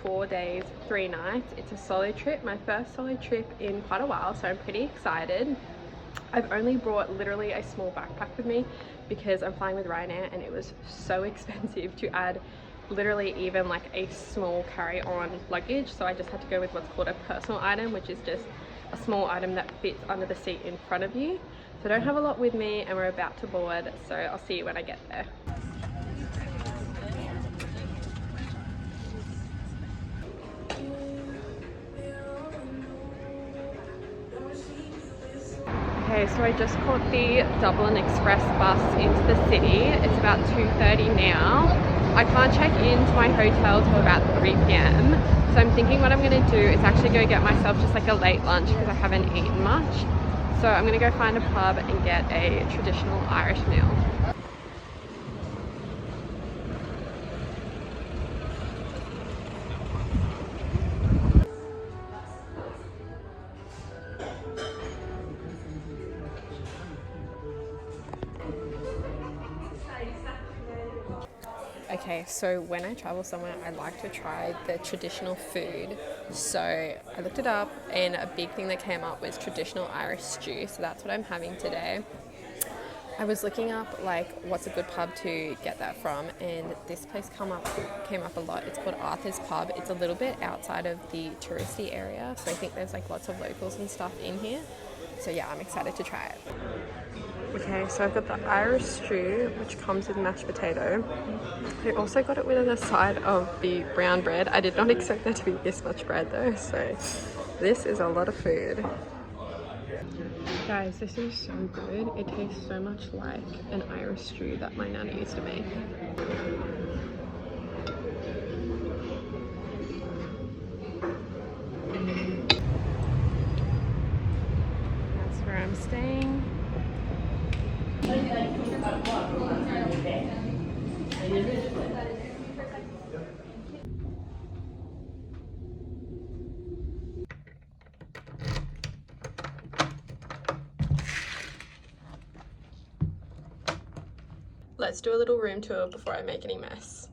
for 4 days 3 nights. It's a solo trip, my first solo trip in quite a while, so I'm pretty excited. I've only brought literally a small backpack with me because I'm flying with Ryanair and it was so expensive to add literally even like a small carry-on luggage, so I just had to go with what's called a personal item, which is just a small item that fits under the seat in front of you. So I don't have a lot with me and we're about to board, so I'll see you when I get there. Okay, so I just caught the Dublin Express bus into the city. It's about 2:30 now. I can't check into my hotel till about 3 p.m. So I'm thinking what I'm going to do is actually go get myself just like a late lunch because I haven't eaten much. So I'm going to go find a pub and get a traditional Irish meal. Okay, so when I travel somewhere, I like to try the traditional food. So I looked it up and a big thing that came up was traditional Irish stew. So that's what I'm having today. I was looking up like what's a good pub to get that from, and this place came up a lot. It's called Arthur's Pub. It's a little bit outside of the touristy area, so I think there's like lots of locals and stuff in here. So yeah, I'm excited to try it. Okay, so I've got the Irish stew, which comes with mashed potato. I also got it with a side of the brown bread. I did not expect there to be this much bread though, so this is a lot of food. Guys, this is so good. It tastes so much like an Irish stew that my nana used to make. That's where I'm staying. Let's do a little room tour before I make any mess.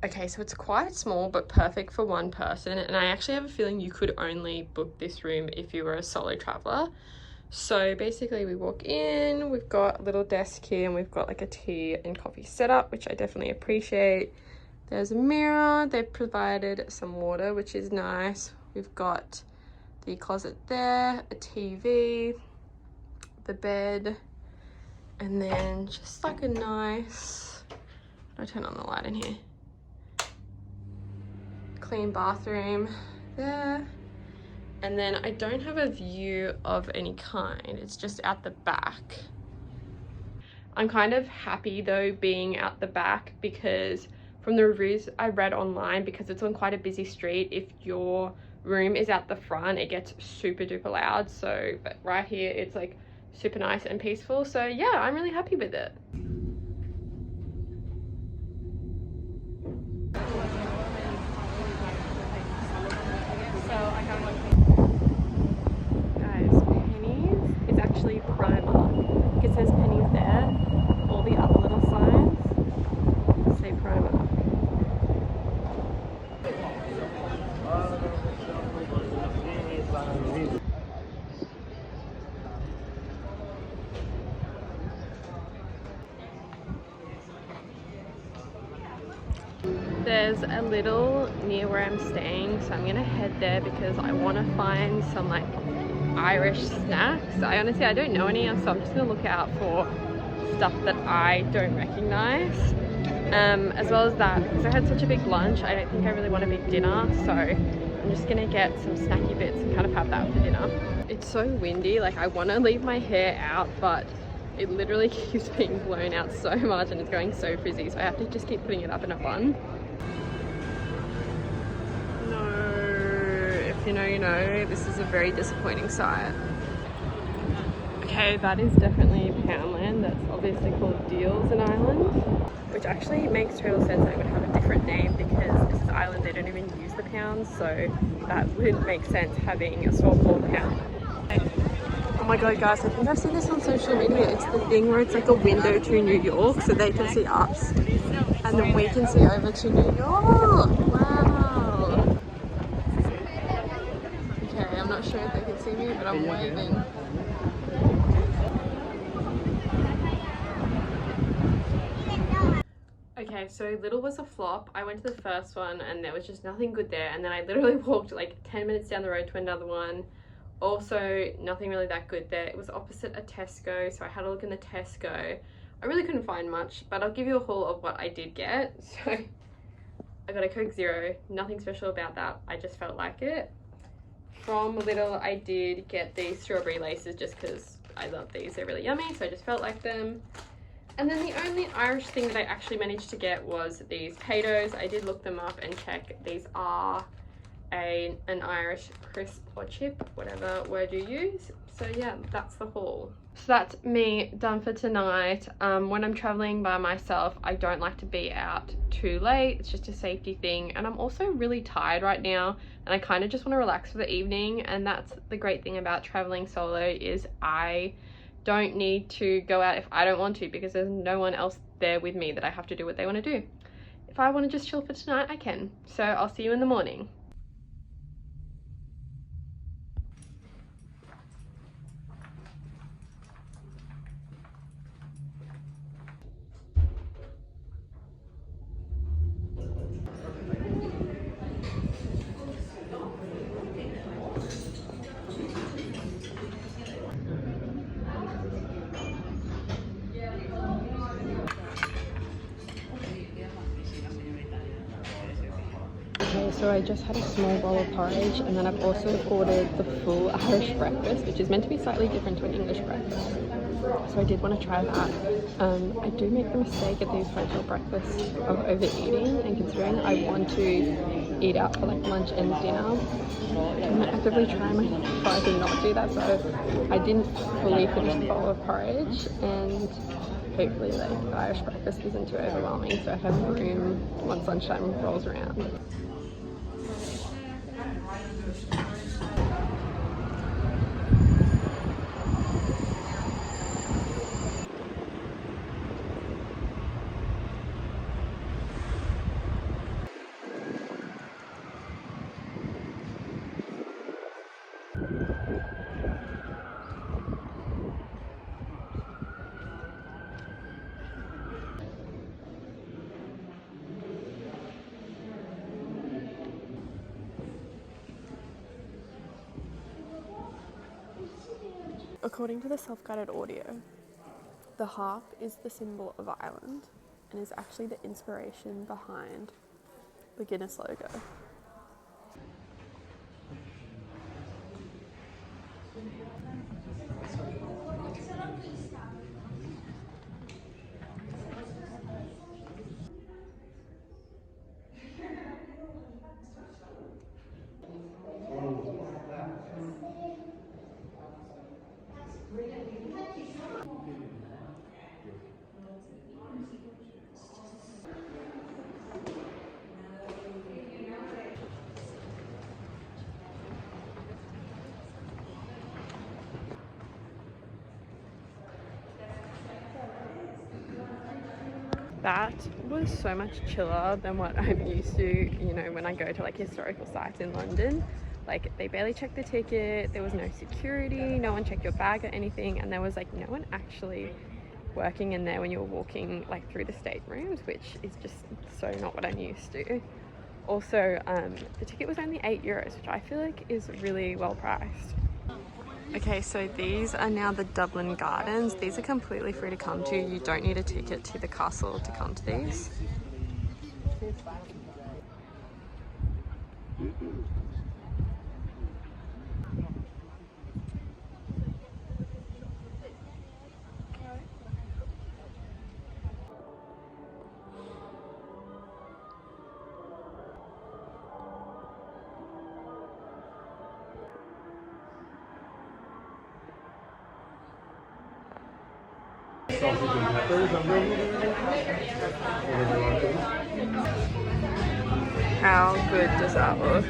Okay, so it's quite small but perfect for one person, and I actually have a feeling you could only book this room if you were a solo traveler. So basically we walk in, we've got a little desk here and we've got like a tea and coffee setup, which I definitely appreciate. There's a mirror, they've provided some water, which is nice. We've got the closet there, a TV, the bed, and then just like a nice, I'll turn on the light in here, clean bathroom there. And then I don't have a view of any kind, it's just at the back. I'm kind of happy though being out the back, because from the reviews I read online, because it's on quite a busy street, if your room is at the front it gets super duper loud. So but right here it's like super nice and peaceful. So yeah, I'm really happy with it. Actually Primark. It says pennies there. All the other little signs say Primark. There's a little near where I'm staying, so I'm gonna head there because I want to find some like Irish snacks. I don't know any, so I'm just gonna look out for stuff that I don't recognize. As well as that, because I had such a big lunch, I don't think I really want a big dinner, so I'm just gonna get some snacky bits and kind of have that for dinner. It's so windy, like I want to leave my hair out, but it literally keeps being blown out so much and it's going so frizzy, so I have to just keep putting it up in a bun. You know, this is a very disappointing sight. Okay, that is definitely Poundland. That's obviously called Deals in Ireland, which actually makes total sense that it would have a different name because this is Ireland, they don't even use the pounds, so that would make sense having a store called Pound. Oh my god guys, I think I've seen this on social media. It's the thing where it's like a window to New York, so they can see us and then we can see over to New York. Wow. Okay, I'm not sure if they can see me, but I'm waving. Okay, so Little was a flop. I went to the first one and there was just nothing good there. And then I literally walked like 10 minutes down the road to another one. Also, nothing really that good there. It was opposite a Tesco, so I had a look in the Tesco. I really couldn't find much, but I'll give you a haul of what I did get. So I got a Coke Zero. Nothing special about that. I just felt like it. From Little, I did get these strawberry laces just because I love these. They're really yummy, so I just felt like them. And then the only Irish thing that I actually managed to get was these potatoes. I did look them up and check. These are an Irish crisp or chip, whatever word you use. So yeah, that's the haul. So that's me done for tonight. When I'm traveling by myself, I don't like to be out too late. It's just a safety thing. And I'm also really tired right now and I kind of just want to relax for the evening. And that's the great thing about traveling solo is I don't need to go out if I don't want to because there's no one else there with me that I have to do what they want to do. If I want to just chill for tonight, I can. So I'll see you in the morning. Okay, so I just had a small bowl of porridge and then I've also ordered the full Irish breakfast, which is meant to be slightly different to an English breakfast. So I did want to try that. I do make the mistake at these hotel breakfasts of overeating, and considering I want to eat out for like lunch and dinner, I'm actively trying to not do that. So I didn't fully finish the bowl of porridge, and hopefully like the Irish breakfast isn't too overwhelming so I have room once lunchtime rolls around. According to the self-guided audio, the harp is the symbol of Ireland and is actually the inspiration behind the Guinness logo. That was so much chiller than what I'm used to, you know, when I go to like historical sites in London. Like they barely checked the ticket, there was no security, no one checked your bag or anything, and there was like no one actually working in there when you were walking like through the staterooms, which is just so not what I'm used to. Also, the ticket was only €8, which I feel like is really well priced. Okay, so these are now the Dublin Gardens. These are completely free to come to. You don't need a ticket to the castle to come to these. Sausage and peppers How good does that look?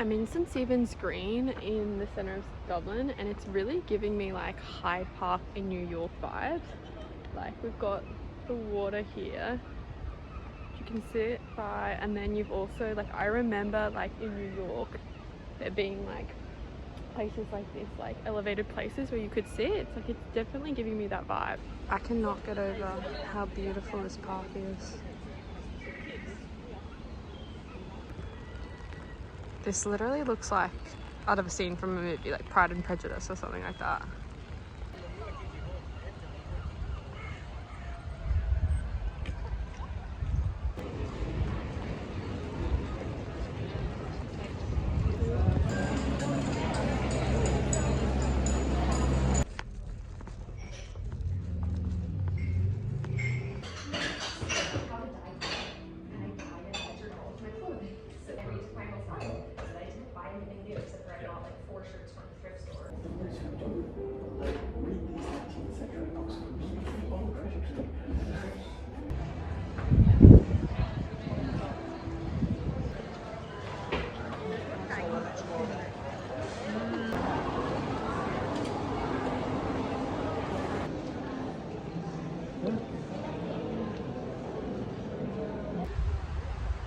I'm in St Stephen's Green in the centre of Dublin, and it's really giving me like Hyde Park in New York vibes. Like we've got the water here you can sit by, and then you've also, like, I remember like in New York there being like places like this, like elevated places where you could sit. It's like, it's definitely giving me that vibe. I cannot get over how beautiful this park is. This literally looks like out of a scene from a movie, like Pride and Prejudice or something like that.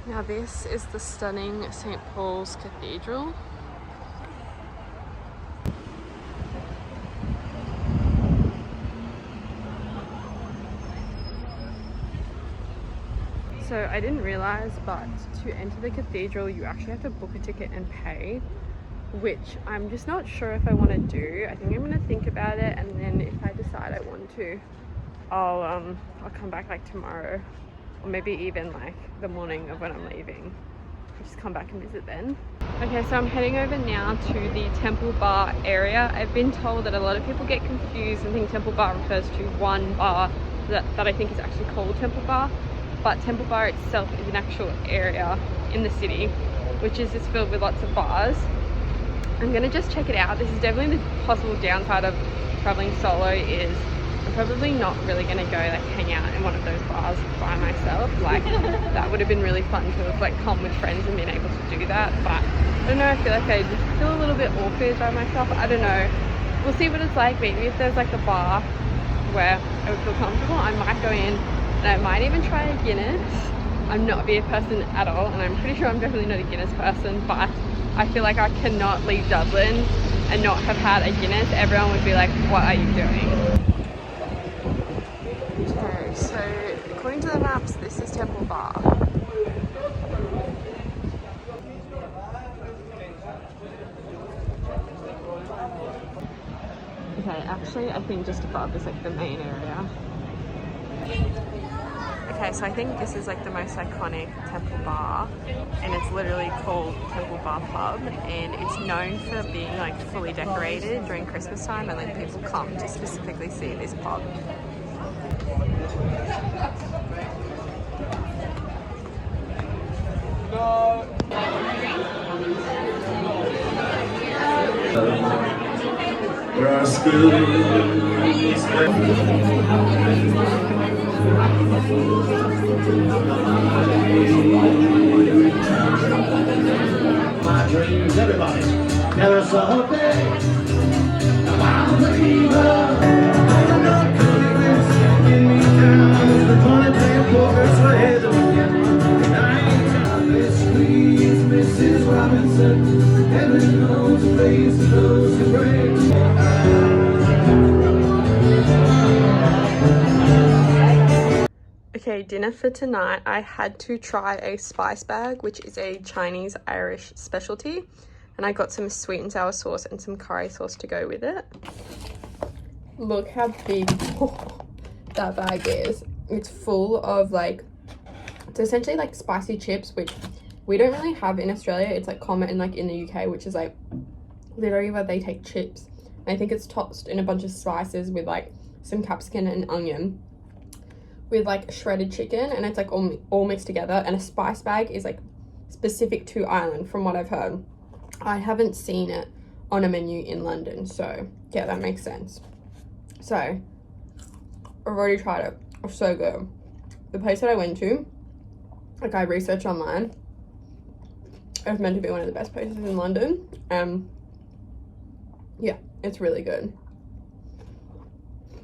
Now this is the stunning St. Paul's Cathedral. So I didn't realise, but to enter the cathedral you actually have to book a ticket and pay, which I'm just not sure if I want to do. I think I'm going to think about it, and then if I decide I want to, I'll come back like tomorrow, or maybe even like the morning of when I'm leaving. I'll just come back and visit then. Okay, so I'm heading over now to the Temple Bar area. I've been told that a lot of people get confused and think Temple Bar refers to one bar that I think is actually called Temple Bar, but Temple Bar itself is an actual area in the city which is just filled with lots of bars. I'm gonna just check it out. This is definitely the possible downside of traveling solo, is I'm probably not really gonna go like hang out in one of those bars by myself. Like that would have been really fun to have like come with friends and been able to do that, but I don't know, I feel like I just feel a little bit awkward by myself. I don't know, we'll see what it's like. Maybe if there's like a bar where I would feel comfortable, I might go in, and I might even try a Guinness. I'm not a beer person at all, and I'm pretty sure I'm definitely not a Guinness person, but I feel like I cannot leave Dublin and not have had a Guinness. Everyone would be like, what are you doing? Okay, so according to the maps, this is Temple Bar. Okay, actually I think just above is like the main area. Okay, so I think this is like the most iconic Temple Bar, and it's literally called Temple Bar Pub, and it's known for being like fully decorated during Christmas time, and like people come to specifically see this pub. There are schools. My dreams, everybody. Never saw a day. I'm a believer. I'm not good at getting me down. The money playing poker, so I had to get. I ain't got this squeeze, Mrs. Robinson. Heaven knows the place that goes to break. Okay, dinner for tonight, I had to try a spice bag, which is a Chinese Irish specialty, and I got some sweet and sour sauce and some curry sauce to go with it. Look how big that bag is. It's full of like, it's essentially like spicy chips, which we don't really have in Australia. It's like common in like in the UK, which is like literally where they take chips. And I think it's tossed in a bunch of spices with like some capsicum and onion, with like shredded chicken, and it's like all mixed together. And a spice bag is like specific to Ireland from what I've heard. I haven't seen it on a menu in London, so yeah, that makes sense. So I've already tried it. It's so good. The place that I went to, like I researched online, It's meant to be one of the best places in London. Yeah, it's really good.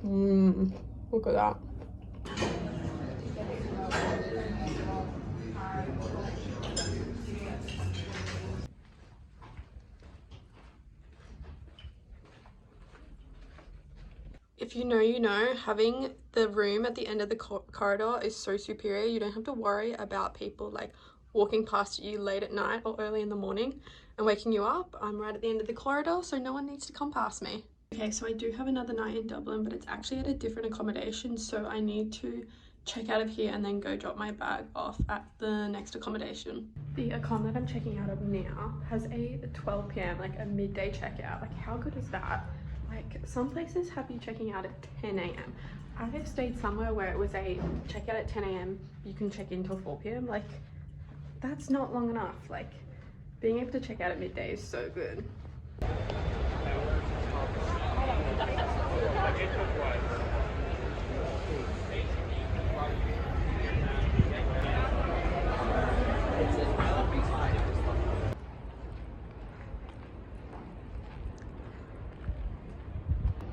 Look at that. If you know, you know, having the room at the end of the corridor is so superior. You don't have to worry about people like walking past you late at night or early in the morning and waking you up. I'm right at the end of the corridor, so no one needs to come past me. Okay, so I do have another night in Dublin, but it's actually at a different accommodation, so I need to check out of here and then go drop my bag off at the next accommodation. The accom that I'm checking out of now has a 12 p.m, like a midday checkout. Like, how good is that? Like, some places have you checking out at 10 a.m. I've stayed somewhere where it was a checkout at 10 a.m, you can check in till 4 p.m. Like, that's not long enough. Like, being able to check out at midday is so good.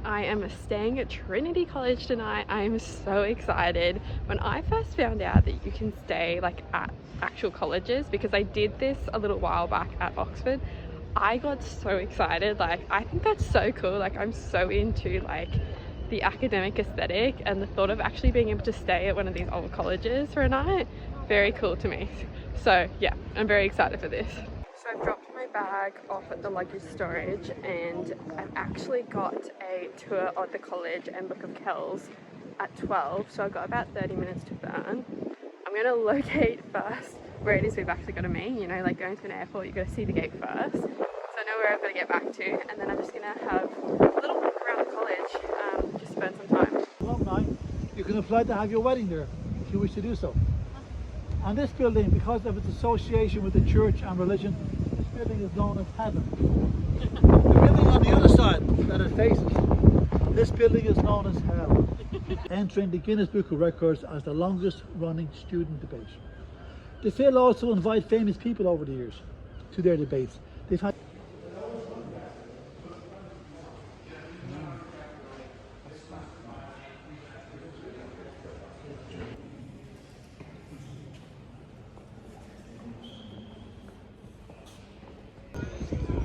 I am staying at Trinity College tonight. I am so excited. When I first found out that you can stay like at actual colleges, because I did this a little while back at Oxford, I got so excited. Like, I think that's so cool. Like, I'm so into like the academic aesthetic, and the thought of actually being able to stay at one of these old colleges for a night, very cool to me. So yeah, I'm very excited for this. So I've dropped my bag off at the luggage storage, and I've actually got a tour of the college and Book of Kells at 12, so I've got about 30 minutes to burn. I'm going to locate first where it is we've actually got to meet. You know, like going to an airport, you've got to see the gate first, so I know where I've got to get back to, and then I'm just going to have a little walk around the college, just spend some time. Alumni, you can apply to have your wedding there if you wish to do so. And this building, because of its association with the church and religion, this building is known as heaven. The building on the other side that it faces, this building is known as hell. Entering the Guinness Book of Records as the longest running student debate. The Phil also invite famous people over the years to their debates. They've had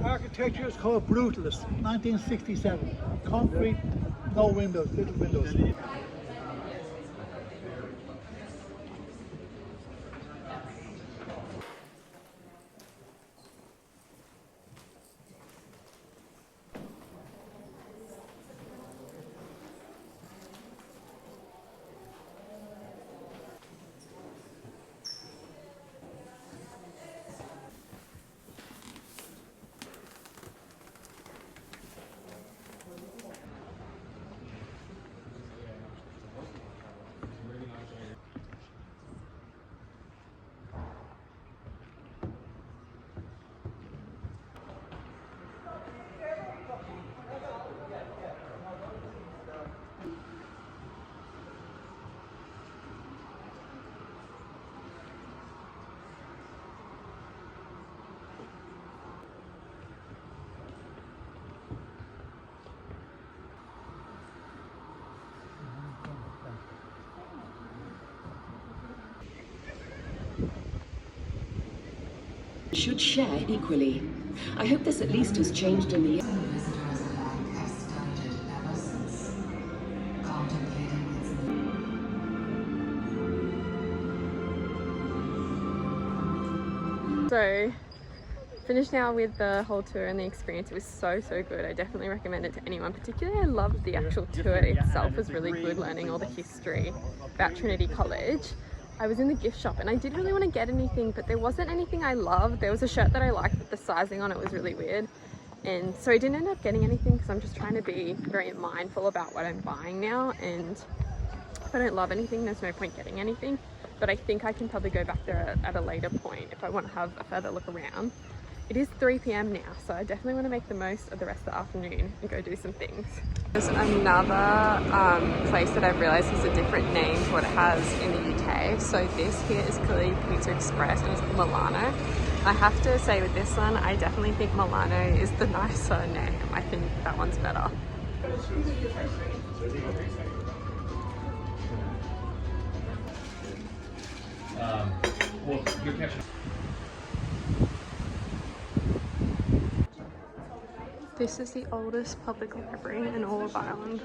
architecture is called Brutalist, 1967. Concrete, no windows, little windows. Should share equally. I hope this at least has changed in the So finished now with the whole tour and the experience. It was so good. I definitely recommend it to anyone. Particularly I loved the actual tour itself. Was really good, learning all the history about Trinity College. I was in the gift shop and I did really want to get anything, but there wasn't anything I loved. There was a shirt that I liked, but the sizing on it was really weird, and so I didn't end up getting anything because I'm just trying to be very mindful about what I'm buying now, and if I don't love anything, there's no point getting anything. But I think I can probably go back there at a later point if I want to have a further look around. It is 3 p.m. now, so I definitely want to make the most of the rest of the afternoon and go do some things. There's another place that I've realised has a different name to what it has in the UK. So this here is clearly Pizza Express, and it's called Milano. I have to say with this one, I definitely think Milano is the nicer name. I think that one's better. This is the oldest public library in all of Ireland.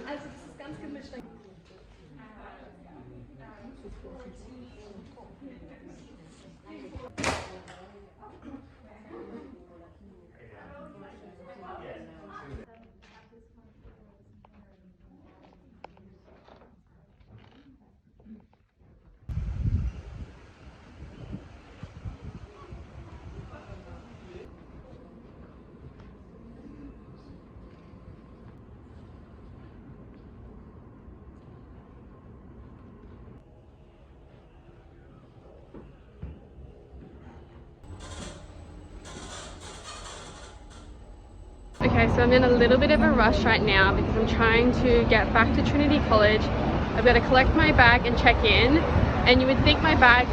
Okay, so I'm in a little bit of a rush right now because I'm trying to get back to Trinity College. I've got to collect my bag and check in, and you would think my bag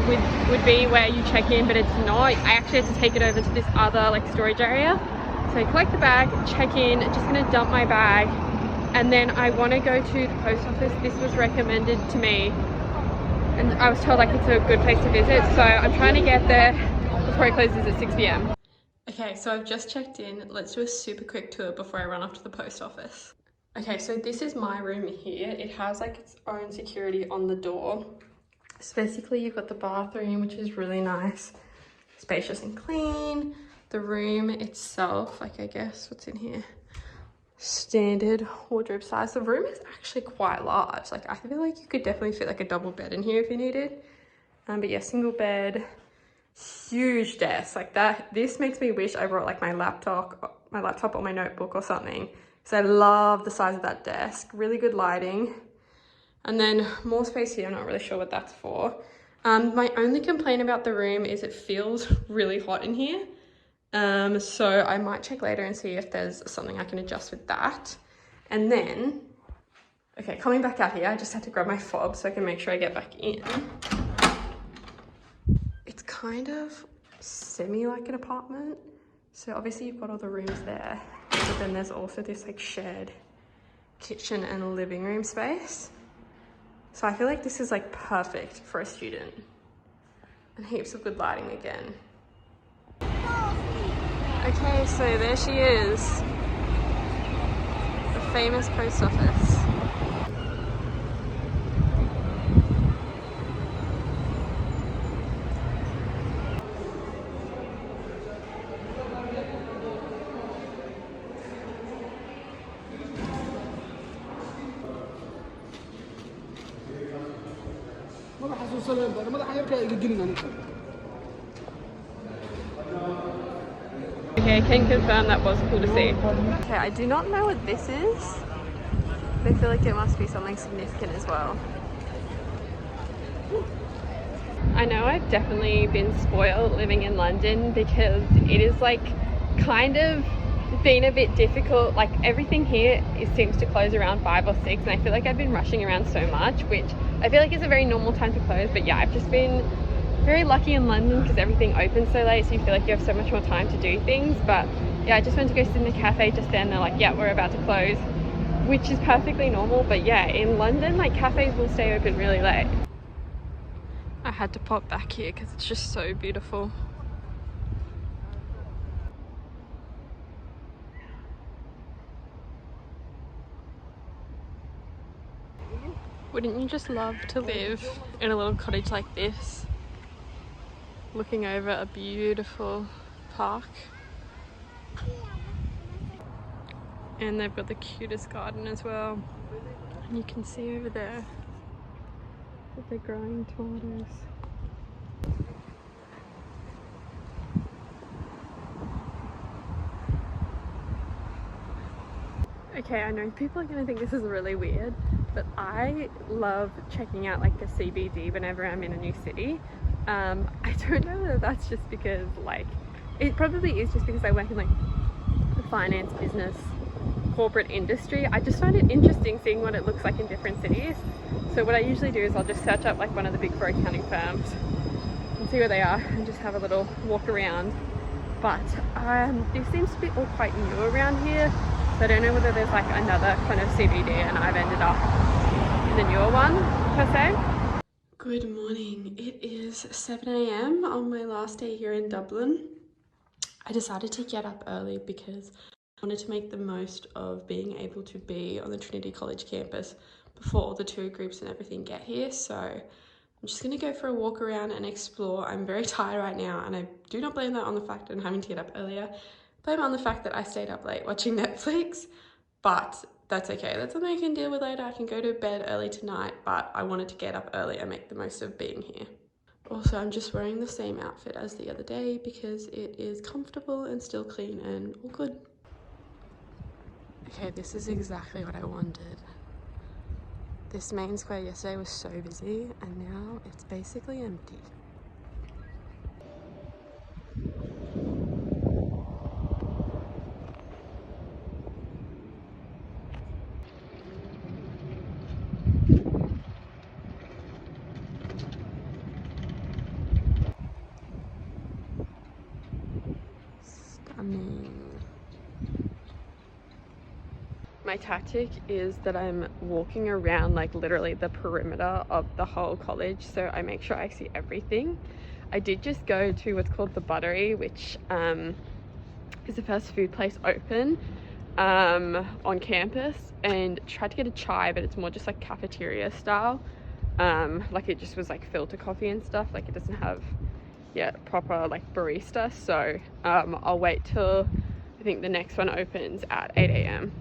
would be where you check in, but it's not. I actually had to take it over to this other like storage area. So I collect the bag, check in, just gonna dump my bag, and then I want to go to the post office. This was recommended to me, and I was told like it's a good place to visit, so I'm trying to get there before it closes at 6 p.m. Okay, so I've just checked in. Let's do a super quick tour before I run off to the post office. Okay, so this is my room here. It has like its own security on the door. So basically you've got the bathroom, which is really nice, spacious and clean. The room itself, like I guess what's in here, standard wardrobe size. The room is actually quite large. Like I feel like you could definitely fit like a double bed in here if you needed. But yeah, single bed. Huge desk like that. This makes me wish I brought like my laptop or my notebook or something, because I love the size of that desk. Really good lighting, and then more space here. I'm not really sure what that's for. My only complaint about the room is it feels really hot in here, so I might check later and see if there's something I can adjust with that. And then okay, coming back out here, I just had to grab my fob so I can make sure I get back in. It's kind of semi like an apartment. So obviously you've got all the rooms there, but then there's also this like shared kitchen and living room space. So I feel like this is like perfect for a student. And heaps of good lighting again. Okay, so there she is. The famous post office. Okay, I can confirm that was cool to see. Okay, I do not know what this is, but I feel like it must be something significant as well. I know I've definitely been spoiled living in London, because it is like kind of been a bit difficult. Like everything here seems to close around 5 or 6, and I feel like I've been rushing around so much, which I feel like is a very normal time to close. But yeah, I've just been very lucky in London because everything opens so late, so you feel like you have so much more time to do things. But yeah, I just went to go sit in a cafe just then. They're like, yeah, we're about to close, which is perfectly normal. But yeah, in London, like cafes will stay open really late. I had to pop back here because it's just so beautiful. Wouldn't you just love to live in a little cottage like this, looking over a beautiful park? And they've got the cutest garden as well. And you can see over there that they're growing tomatoes. Okay, I know people are gonna think this is really weird, but I love checking out like the CBD whenever I'm in a new city. I don't know whether that's just because like, it probably is just because I work in like the finance, business, corporate industry. I just find it interesting seeing what it looks like in different cities. So what I usually do is I'll just search up like one of the big 4 accounting firms and see where they are and just have a little walk around. But this seems to be all quite new around here, so I don't know whether there's like another kind of CBD and I've ended up in the newer one per se. Good morning. It is 7 a.m. on my last day here in Dublin. I decided to get up early because I wanted to make the most of being able to be on the Trinity College campus before all the tour groups and everything get here. So I'm just gonna go for a walk around and explore. I'm very tired right now, and I do not blame that on the fact that I'm having to get up earlier. Blame it on the fact that I stayed up late watching Netflix, but that's okay. That's something I can deal with later. I can go to bed early tonight, but I wanted to get up early and make the most of being here. Also, I'm just wearing the same outfit as the other day because it is comfortable and still clean and all good. Okay, this is exactly what I wanted. This main square yesterday was so busy and now it's basically empty. Stunning. My tactic is that I'm walking around like literally the perimeter of the whole college, so I make sure I see everything. I did just go to what's called the Buttery, which is the first food place open on campus, and tried to get a chai, but it's more just like cafeteria style. Like it just was like filter coffee and stuff, like it doesn't have proper like barista. So I'll wait till I think the next one opens at 8 a.m.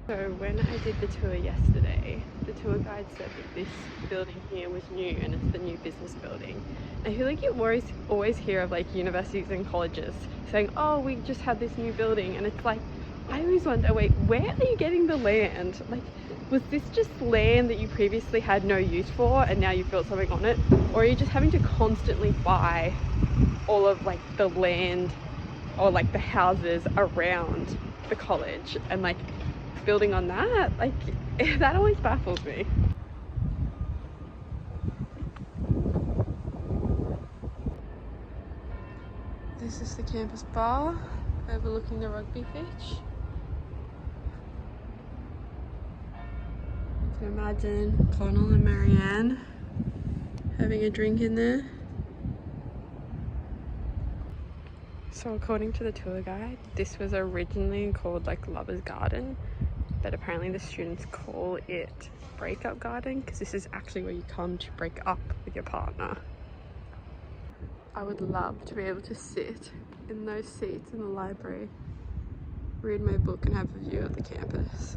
So when I did the tour yesterday, the tour guide said that this building here was new and it's the new business building. I feel like you always hear of like universities and colleges saying, oh, we just had this new building, and it's like, I always wonder, wait, where are you getting the land? Like, was this just land that you previously had no use for and now you've built something on it? Or are you just having to constantly buy all of like the land or like the houses around the college and like building on that? Like, that always baffles me. This is the campus bar overlooking the rugby pitch. You can imagine Connell and Marianne having a drink in there. So according to the tour guide, this was originally called like Lover's Garden, but apparently the students call it Breakup Garden because this is actually where you come to break up with your partner. I would love to be able to sit in those seats in the library, read my book and have a view of the campus.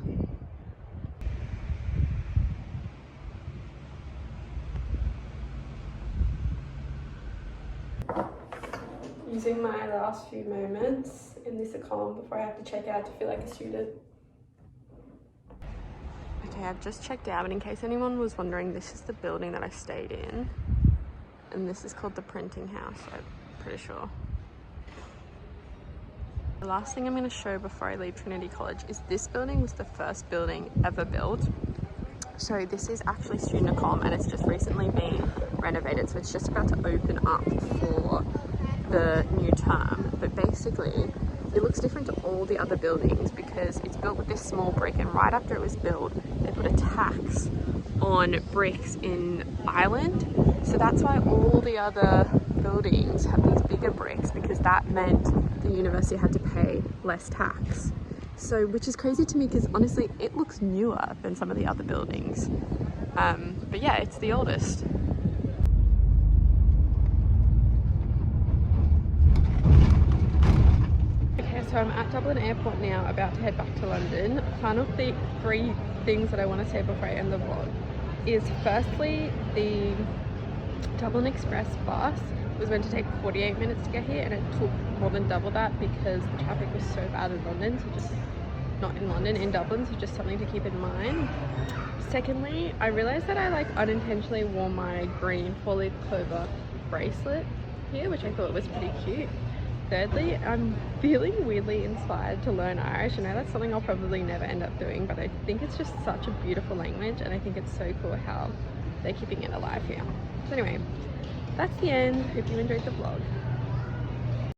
Using my last few moments in this column before I have to check out to feel like a student. Okay, I've just checked out, but in case anyone was wondering, this is the building that I stayed in, and this is called the Printing House, I'm pretty sure. The last thing I'm going to show before I leave Trinity College is this building was the first building ever built. So this is actually student accom, and it's just recently been renovated, so it's just about to open up for the new term. But basically it looks different to all the other buildings because it's built with this small brick, and right after it was built they put a tax on bricks in Ireland, so that's why all the other buildings have these bigger bricks, because that meant the university had to pay less tax. So, which is crazy to me because honestly it looks newer than some of the other buildings, but yeah, it's the oldest. So I'm at Dublin Airport now, about to head back to London. Final three things that I want to say before I end the vlog is, firstly, the Dublin Express bus was meant to take 48 minutes to get here, and it took more than double that because the traffic was so bad in London. So just not in London, in Dublin, so just something to keep in mind. Secondly, I realized that I like unintentionally wore my green 4-leaf clover bracelet here, which I thought was pretty cute. Thirdly, I'm feeling weirdly inspired to learn Irish. I know that's something I'll probably never end up doing, but I think it's just such a beautiful language, and I think it's so cool how they're keeping it alive here. So anyway, that's the end. Hope you enjoyed the vlog.